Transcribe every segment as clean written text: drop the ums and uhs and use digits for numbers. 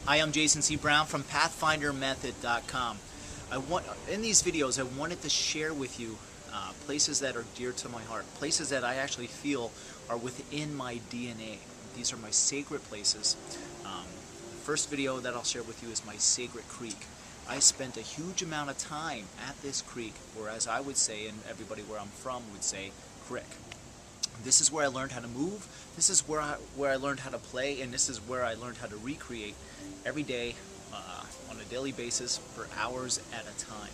Hi, I'm Jason C. Brown from PathfinderMethod.com. In these videos, I wanted to share with you places that are dear to my heart, places that I actually feel are within my DNA. These are my sacred places. The first video that I'll share with you is my sacred creek. I spent a huge amount of time at this creek, or as I would say, and everybody where I'm from would say, crick. This is where I learned how to move, this is where I learned how to play, and this is where I learned how to recreate every day on a daily basis for hours at a time.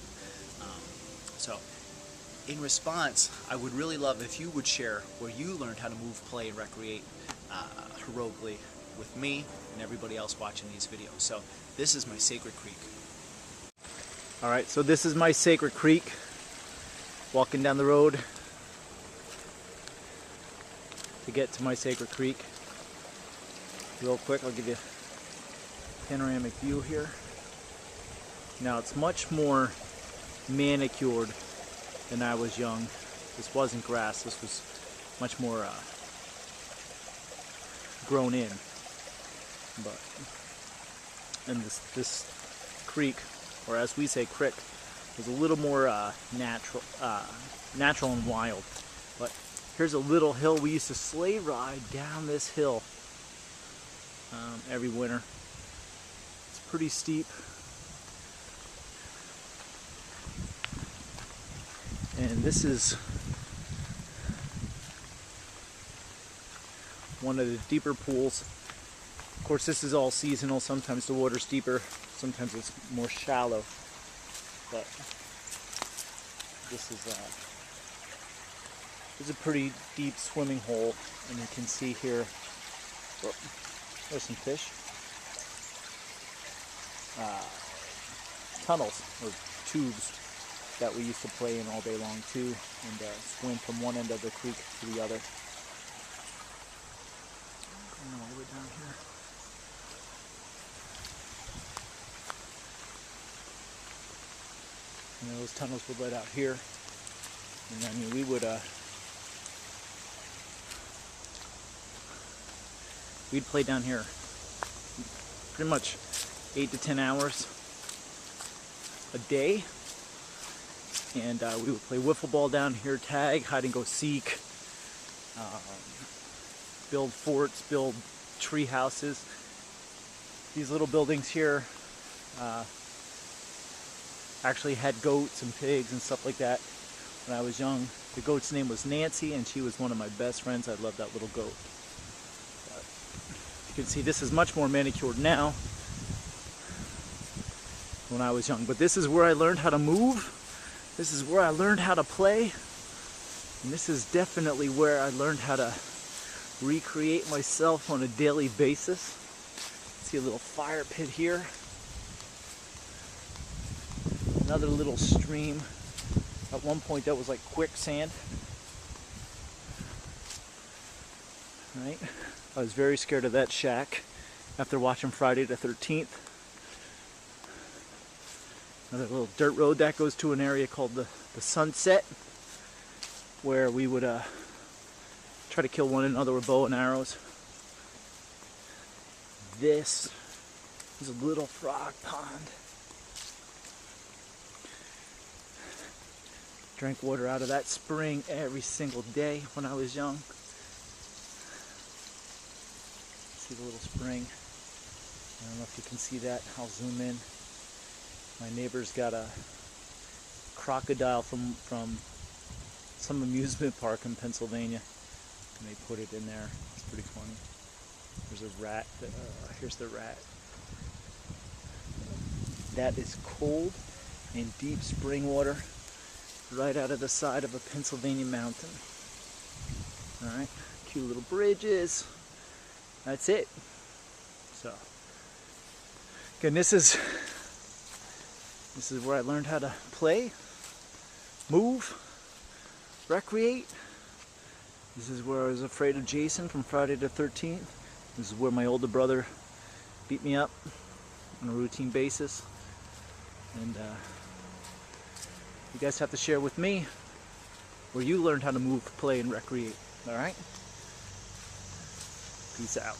So in response, I would really love if you would share where you learned how to move, play, and recreate heroically with me and everybody else watching these videos. So this is my sacred creek. Alright, so this is my sacred creek. Walking down the road to get to my sacred creek. Real quick, I'll give you a panoramic view here. Now it's much more manicured than I was young. This wasn't grass, this was much more grown in. And this creek, or as we say crick, was a little more natural and wild. But here's a little hill. We used to sleigh ride down this hill every winter. It's pretty steep. And this is one of the deeper pools. Of course, this is all seasonal. Sometimes the water's deeper, sometimes it's more shallow. But this is a pretty deep swimming hole, and you can see here, oh, there's some fish. Tunnels or tubes that we used to play in all day long too, and swim from one end of the creek to the other. Going all the way down here. And those tunnels would let out here, and I mean we'd play down here pretty much 8 to 10 hours a day, and we would play wiffle ball down here, tag, hide and go seek, build forts, build tree houses. These little buildings here actually had goats and pigs and stuff like that when I was young. The goat's name was Nancy, and she was one of my best friends. I loved that little goat. But you can see this is much more manicured now when I was young. But this is where I learned how to move. This is where I learned how to play. And this is definitely where I learned how to recreate myself on a daily basis. See a little fire pit here. Another little stream. At one point that was like quicksand. Right? I was very scared of that shack after watching Friday the 13th. Another little dirt road that goes to an area called the Sunset, where we would try to kill one another with bow and arrows. This is a little frog pond. Drank water out of that spring every single day when I was young. See the little spring? I don't know if you can see that. I'll zoom in. My neighbor's got a crocodile from some amusement park in Pennsylvania, and they put it in there. It's pretty funny. There's a rat. Here's the rat. That is cold and deep spring water right out of the side of a Pennsylvania mountain. Alright, cute little bridges. That's it. So, again, this is where I learned how to play, move, recreate. This is where I was afraid of Jason from Friday the 13th. This is where my older brother beat me up on a routine basis. And you guys have to share with me where you learned how to move, play, and recreate. Alright? Peace out.